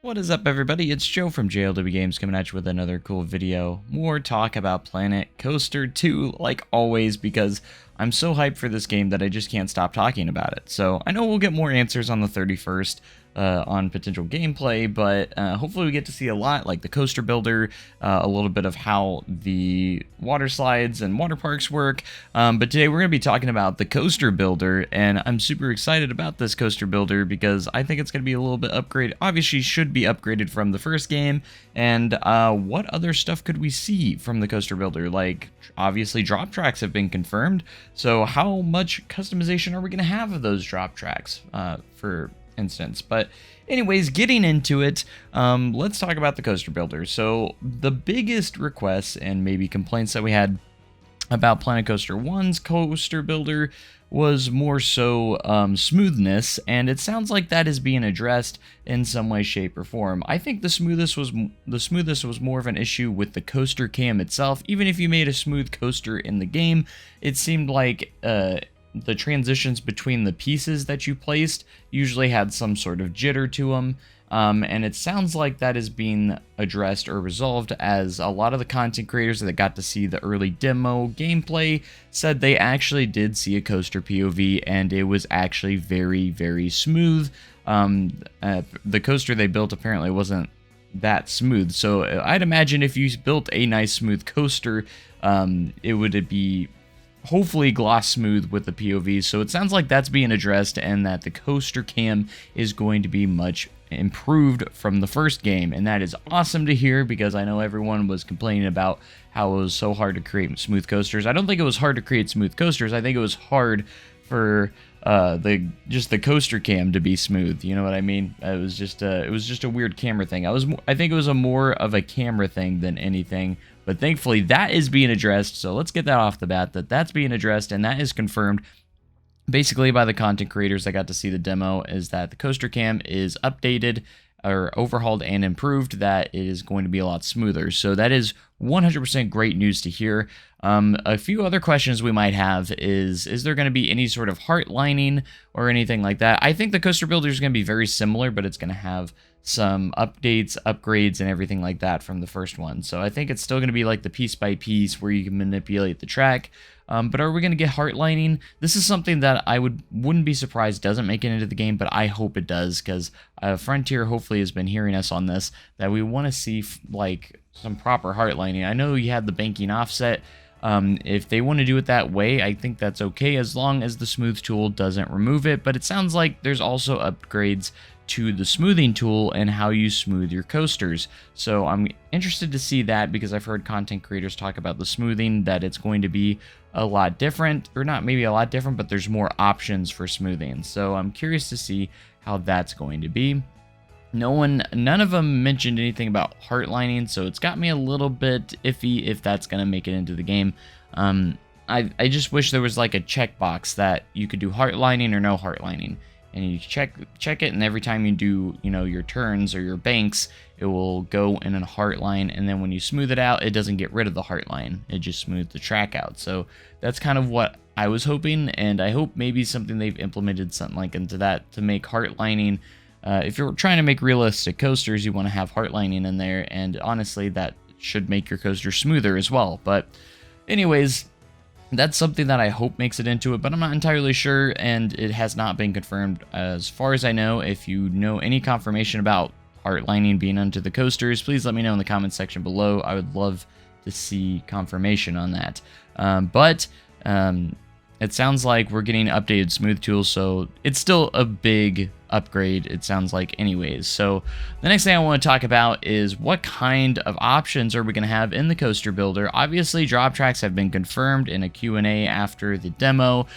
What is up, everybody? It's Joe from JLW Games coming at you with another cool video. More talk about Planet Coaster 2, like always, because I'm so hyped for this game that I just can't stop talking about it. So I know we'll get more answers on the 31st on potential gameplay, but hopefully we get to see a lot, like the coaster builder, a little bit of how the water slides and water parks work. But today we're going to be talking about the coaster builder, and I'm super excited about this coaster builder because I think it's going to be a little bit upgraded. Obviously, should be upgraded from the first game. And what other stuff could we see from the coaster builder? Like, obviously, drop tracks have been confirmed. So how much customization are we going to have of those drop tracks for instance? But anyways, getting into it, let's talk about the coaster builder. So the biggest requests and maybe complaints that we had about Planet Coaster 1's coaster builder was more so smoothness, and it sounds like that is being addressed in some way, shape, or form. I think the smoothness was more of an issue with the coaster cam itself. Even if you made a smooth coaster in the game, it seemed like the transitions between the pieces that you placed usually had some sort of jitter to them. And it sounds like that is being addressed or resolved, as a lot of the content creators that got to see the early demo gameplay said they actually did see a coaster POV, and it was actually very, very smooth. The coaster they built apparently wasn't that smooth, so I'd imagine if you built a nice smooth coaster, it would be hopefully gloss smooth with the POV. So it sounds like that's being addressed, and that the coaster cam is going to be much improved from the first game, and that is awesome to hear, because I know everyone was complaining about how it was so hard to create smooth coasters. I don't think it was hard to create smooth coasters. I think it was hard for the coaster cam to be smooth. You know what I mean? It was just a weird camera thing. I think it was more of a camera thing than anything. But thankfully that is being addressed. So let's get that off the bat, that's being addressed, and that is confirmed basically by the content creators that got to see the demo, is that the coaster cam is updated or overhauled and improved, that it is going to be a lot smoother. So that is 100% great news to hear. A few other questions we might have is there going to be any sort of heart lining or anything like that? I think the coaster builder is going to be very similar, but it's going to have some updates, upgrades, and everything like that from the first one. So I think it's still going to be like the piece by piece where you can manipulate the track. But are we going to get heart lining? This is something that I wouldn't be surprised doesn't make it into the game, but I hope it does, because Frontier hopefully has been hearing us on this, that we want to see like some proper heart lining. I know you had the banking offset. If they want to do it that way, I think that's okay, as long as the smooth tool doesn't remove it. But it sounds like there's also upgrades to the smoothing tool and how you smooth your coasters. So I'm interested to see that, because I've heard content creators talk about the smoothing, that it's going to be a lot different, or not maybe a lot different, but there's more options for smoothing. So I'm curious to see how that's going to be. None of them mentioned anything about heart lining, so it's got me a little bit iffy if that's going to make it into the game. I just wish there was like a checkbox that you could do heart lining or no heart lining, and you check it, and every time you do, your turns or your banks, it will go in a heart line, and then when you smooth it out, it doesn't get rid of the heart line, it just smooths the track out. So that's kind of what I was hoping, and I hope maybe something they've implemented something like into that to make heart lining. If you're trying to make realistic coasters, you want to have heart lining in there, and honestly, that should make your coaster smoother as well. But anyways, that's something that I hope makes it into it, but I'm not entirely sure, and it has not been confirmed. As far as I know, if you know any confirmation about heart lining being onto the coasters, please let me know in the comments section below. I would love to see confirmation on that. It sounds like we're getting updated smooth tools, so it's still a big upgrade, it sounds like anyways. So the next thing I want to talk about is what kind of options are we going to have in the coaster builder. Obviously, drop tracks have been confirmed in a Q&A after the demo.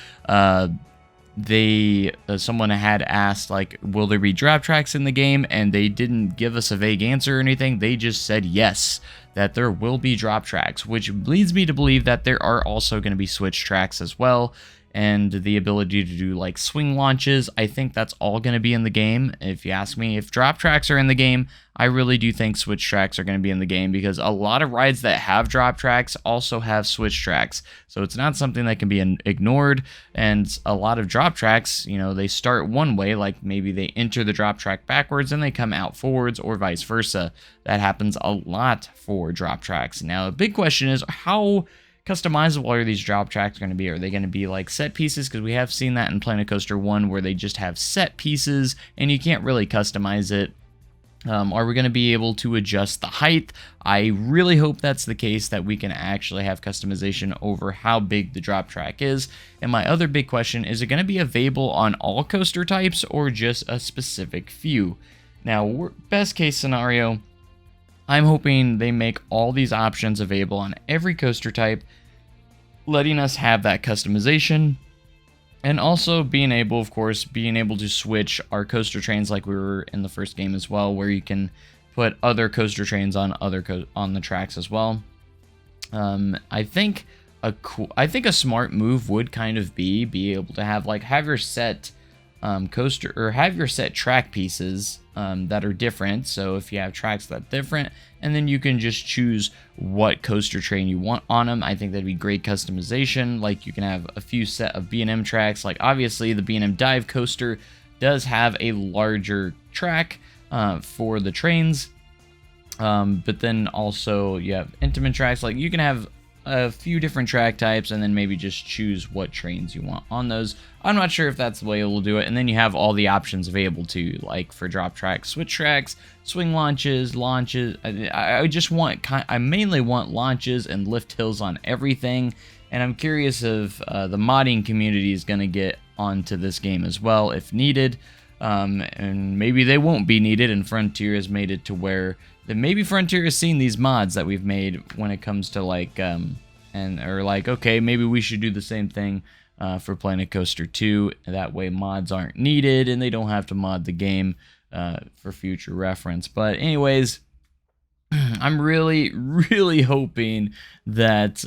Someone had asked, like, will there be drop tracks in the game, and they didn't give us a vague answer or anything. They just said yes, that there will be drop tracks, which leads me to believe that there are also going to be switch tracks as well. and the ability to do like swing launches. I think that's all going to be in the game. If you ask me, if drop tracks are in the game, I really do think switch tracks are going to be in the game, because a lot of rides that have drop tracks also have switch tracks. So it's not something that can be ignored. And a lot of drop tracks, you know, they start one way, like maybe they enter the drop track backwards and they come out forwards, or vice versa. That happens a lot for drop tracks. Now, the big question is, how customizable are these drop tracks going to be? Are they going to be like set pieces? Because we have seen that in Planet Coaster 1 where they just have set pieces and you can't really customize it. Are we going to be able to adjust the height? I really hope that's the case, that we can actually have customization over how big the drop track is. And my other big question is it going to be available on all coaster types or just a specific few? Now, best case scenario, I'm hoping they make all these options available on every coaster type, letting us have that customization, and also being able, of course, to switch our coaster trains like we were in the first game as well, where you can put other coaster trains on on the tracks as well. I think a smart move would kind of be able to have your set coaster, or have your set track pieces that are different. So if you have tracks that are different, and then you can just choose what coaster train you want on them. I think that'd be great customization. Like, you can have a few set of B&M tracks. Like, obviously the B&M dive coaster does have a larger track for the trains, but then also you have intimate tracks. Like, you can have a few different track types and then maybe just choose what trains you want on those. I'm not sure if that's the way we'll do it. And then you have all the options available to, like for drop tracks, switch tracks, swing launches. I mainly want launches and lift hills on everything. And I'm curious if the modding community is going to get onto this game as well if needed. And maybe they won't be needed, and Frontier has made it to where that maybe Frontier has seen these mods that we've made when it comes to okay, maybe we should do the same thing for Planet Coaster 2. That way mods aren't needed and they don't have to mod the game for future reference. But anyways, I'm really hoping that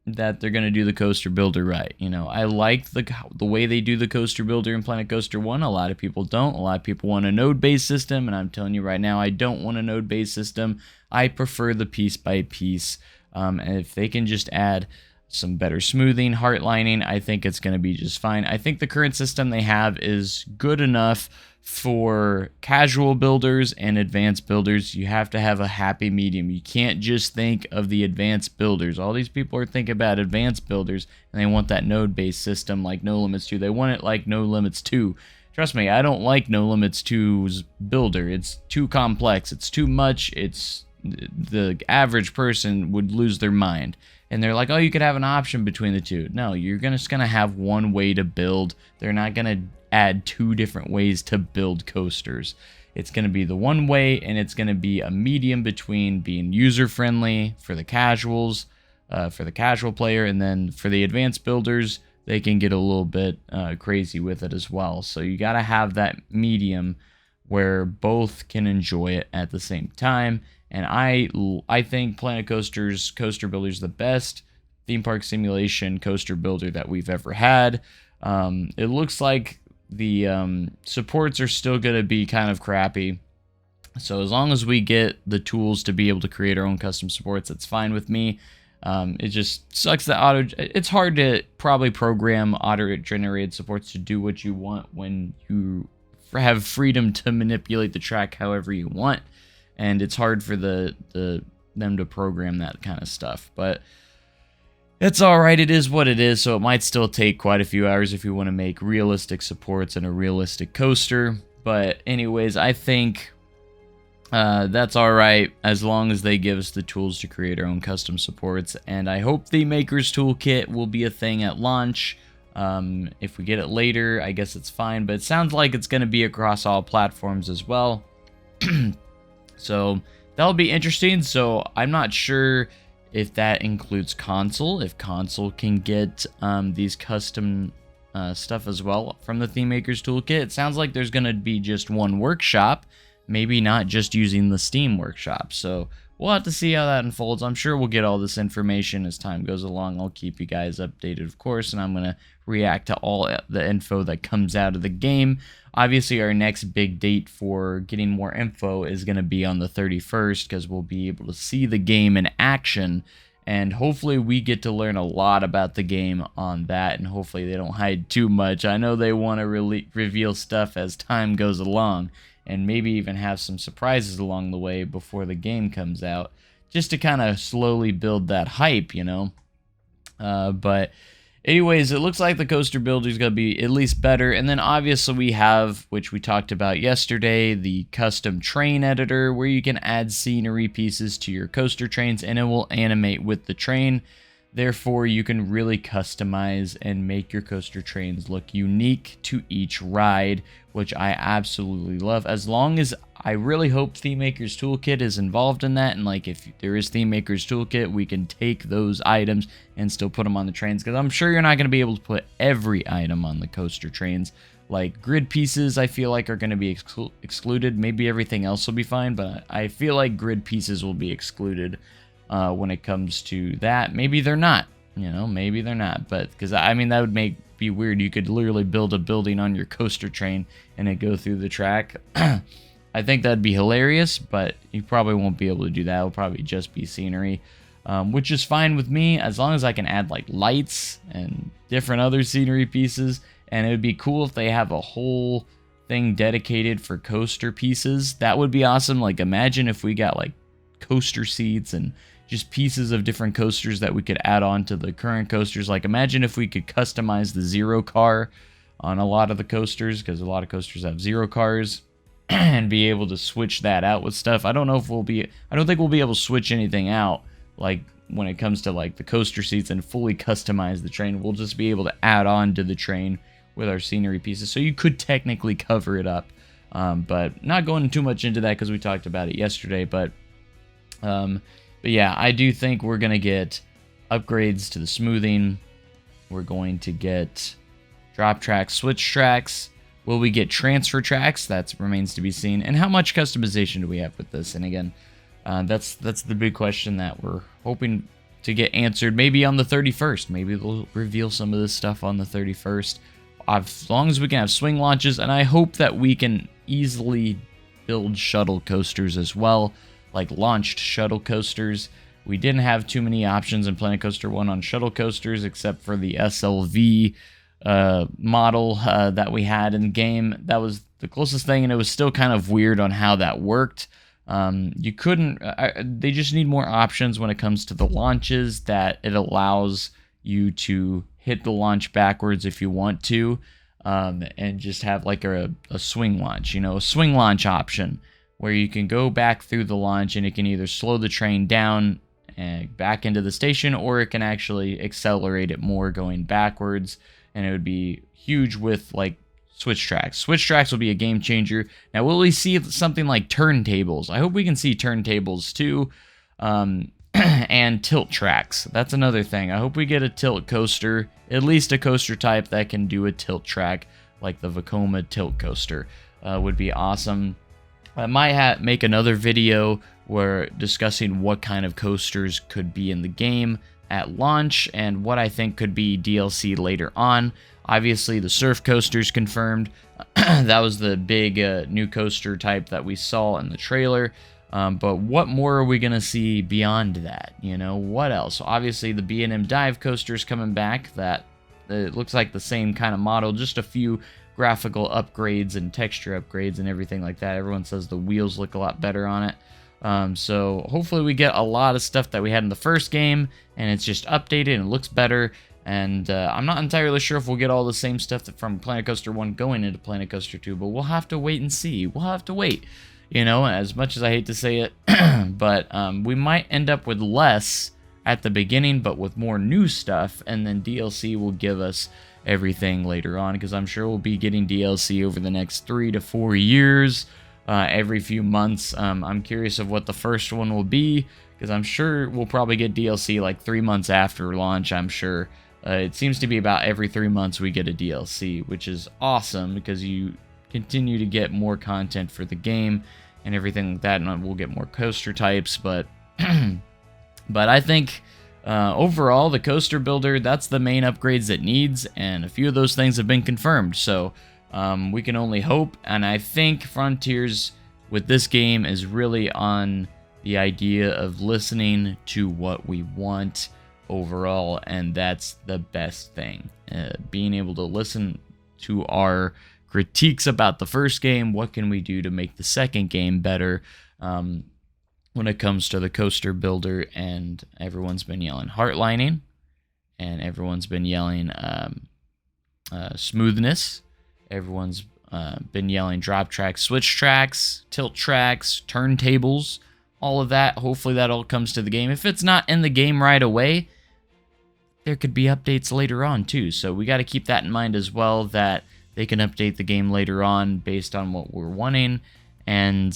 that they're going to do the coaster builder right. You know, I like the way they do the coaster builder in Planet Coaster 1. A lot of people don't. A lot of people want a node-based system, and I'm telling you right now, I don't want a node-based system. I prefer the piece-by-piece. And if they can just add some better smoothing, heartlining, I think it's going to be just fine. I think the current system they have is good enough for casual builders and advanced builders. You have to have a happy medium. You can't just think of the advanced builders. All these people are thinking about advanced builders, and they want that node-based system like No Limits 2. They want it like No Limits 2. Trust me, I don't like No Limits 2's builder. It's too complex. It's too much. The average person would lose their mind. And they're like, oh, you could have an option between the two. No, you're just going to have one way to build. They're not going to add two different ways to build coasters. It's going to be the one way, and it's going to be a medium between being user-friendly for the casuals, for the casual player, and then for the advanced builders, they can get a little bit crazy with it as well. So you got to have that medium where both can enjoy it at the same time. And I think Planet Coaster's Coaster Builder is the best theme park simulation coaster builder that we've ever had. It looks like the supports are still going to be kind of crappy. So as long as we get the tools to be able to create our own custom supports, that's fine with me. It just sucks that it's hard to probably program auto-generated supports to do what you want when you have freedom to manipulate the track however you want. And it's hard for them to program that kind of stuff. But it's alright, it is what it is, so it might still take quite a few hours if you want to make realistic supports and a realistic coaster. But anyways, I think that's alright as long as they give us the tools to create our own custom supports. And I hope the Maker's Toolkit will be a thing at launch. If we get it later, I guess it's fine. But it sounds like it's going to be across all platforms as well. So that'll be interesting. So I'm not sure if that includes console, if console can get these custom stuff as well from the Theme Maker's Toolkit. It sounds like there's going to be just one workshop, maybe not just using the Steam workshop. So we'll have to see how that unfolds. I'm sure we'll get all this information as time goes along. I'll keep you guys updated, of course, and I'm going to react to all the info that comes out of the game. Obviously, our next big date for getting more info is going to be on the 31st, because we'll be able to see the game in action, and hopefully we get to learn a lot about the game on that, and hopefully they don't hide too much. I know they want to reveal stuff as time goes along, and maybe even have some surprises along the way before the game comes out, just to kind of slowly build that hype, you know. But anyways, it looks like the coaster builder is going to be at least better. And then obviously we have, which we talked about yesterday, the custom train editor, where you can add scenery pieces to your coaster trains and it will animate with the train. Therefore, you can really customize and make your coaster trains look unique to each ride, which I absolutely love. As long as, I really hope Theme Maker's Toolkit is involved in that, and like if there is Theme Maker's Toolkit, we can take those items and still put them on the trains, because I'm sure you're not going to be able to put every item on the coaster trains. Like grid pieces, I feel like are going to be excluded. Maybe everything else will be fine, but I feel like grid pieces will be excluded. When it comes to that. Maybe they're not, you know, maybe they're not, but because I mean, that would be weird. You could literally build a building on your coaster train and it go through the track. I think that'd be hilarious, but you probably won't be able to do that. It'll probably just be scenery, which is fine with me, as long as I can add like lights and different other scenery pieces. And it would be cool if they have a whole thing dedicated for coaster pieces. That would be awesome. Like imagine if we got like coaster seats and just pieces of different coasters that we could add on to the current coasters. Like imagine if we could customize the zero car on a lot of the coasters, because a lot of coasters have zero cars, and be able to switch that out with stuff. I don't think we'll be able to switch anything out like when it comes to like the coaster seats and fully customize the train. We'll just be able to add on to the train with our scenery pieces. So you could technically cover it up, but not going too much into that because we talked about it yesterday. But yeah, I do think we're going to get upgrades to the smoothing. We're going to get drop tracks, switch tracks. Will we get transfer tracks? That remains to be seen. And how much customization do we have with this? And again, that's the big question that we're hoping to get answered. Maybe on the 31st. Maybe they'll reveal some of this stuff on the 31st. As long as we can have swing launches. And I hope that we can easily build shuttle coasters as well. Like launched shuttle coasters. We didn't have too many options in Planet Coaster 1 on shuttle coasters, except for the SLV model that we had in the game. That was the closest thing, and it was still kind of weird on how that worked. You couldn't, they just need more options when it comes to the launches, that it allows you to hit the launch backwards if you want to, and just have like a swing launch, you know, a swing launch option, where you can go back through the launch and it can either slow the train down and back into the station, or it can actually accelerate it more going backwards. And it would be huge with like switch tracks. Switch tracks will be a game changer. Now, will we see something like turntables? I hope we can see turntables too, and tilt tracks. That's another thing. I hope we get a tilt coaster, at least a coaster type that can do a tilt track, like the Vekoma tilt coaster. Would be awesome. I might make another video where discussing what kind of coasters could be in the game at launch and what I think could be DLC later on. Obviously, the surf coaster's confirmed. That was the big new coaster type that we saw in the trailer. But what more are we going to see beyond that? You know, what else? Obviously, the B&M dive coaster's coming back. That it looks like the same kind of model, just a few graphical upgrades and texture upgrades and everything like that. Everyone says the wheels look a lot better on it. So hopefully we get a lot of stuff that we had in the first game, and it's just updated and it looks better. And I'm not entirely sure if we'll get all the same stuff from Planet Coaster 1 going into Planet Coaster 2, but we'll have to wait and see. We'll have to wait, you know, as much as I hate to say it. But we might end up with less at the beginning, but with more new stuff, and then DLC will give us everything later on, because I'm sure we'll be getting DLC over the next 3 to 4 years, every few months. I'm curious of what the first one will be, because I'm sure we'll probably get DLC like 3 months after launch. I'm sure it seems to be about every 3 months we get a DLC, which is awesome, because you continue to get more content for the game and everything like that, and we'll get more coaster types. But But I think overall, the coaster builder, that's the main upgrades it needs, and a few of those things have been confirmed. So we can only hope, and I think Frontiers with this game is really on the idea of listening to what we want overall, and that's the best thing. Being able to listen to our critiques about the first game, what can we do to make the second game better when it comes to the coaster builder. And everyone's been yelling heartlining, and everyone's been yelling smoothness. Everyone's been yelling drop tracks, switch tracks, tilt tracks, turntables, all of that. Hopefully that all comes to the game. If it's not in the game right away, there could be updates later on too. So we got to keep that in mind as well, that they can update the game later on based on what we're wanting. And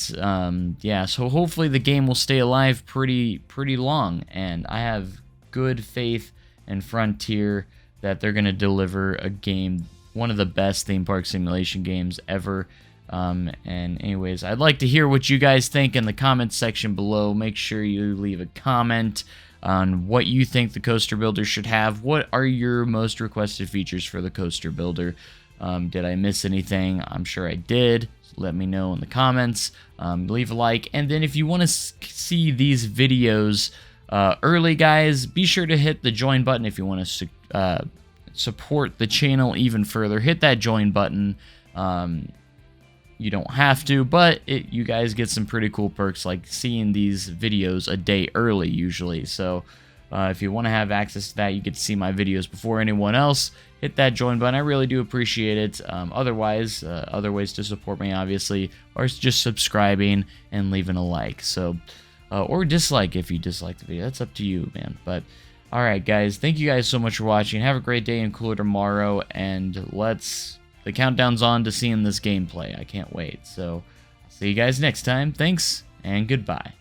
yeah, so hopefully the game will stay alive pretty long. And I have good faith in Frontier that they're going to deliver a game, one of the best theme park simulation games ever. And anyways, I'd like to hear what you guys think in the comments section below. Make sure you leave a comment on what you think the coaster builder should have. What are your most requested features for the coaster builder? Did I miss anything? I'm sure I did. Let me know in the comments. Leave a like, and then if you want to see these videos early, guys, be sure to hit the join button. If you want to support the channel even further, hit that join button. You don't have to, but you guys get some pretty cool perks, like seeing these videos a day early usually. So if you want to have access to that, you get to see my videos before anyone else. Hit that join button. I really do appreciate it. Otherwise, other ways to support me, obviously, are just subscribing and leaving a like. So, or dislike if you dislike the video. That's up to you, man. But all right, guys, thank you guys so much for watching. Have a great day and cooler tomorrow, and the countdown's on to seeing this gameplay. I can't wait. So, see you guys next time. Thanks, and goodbye.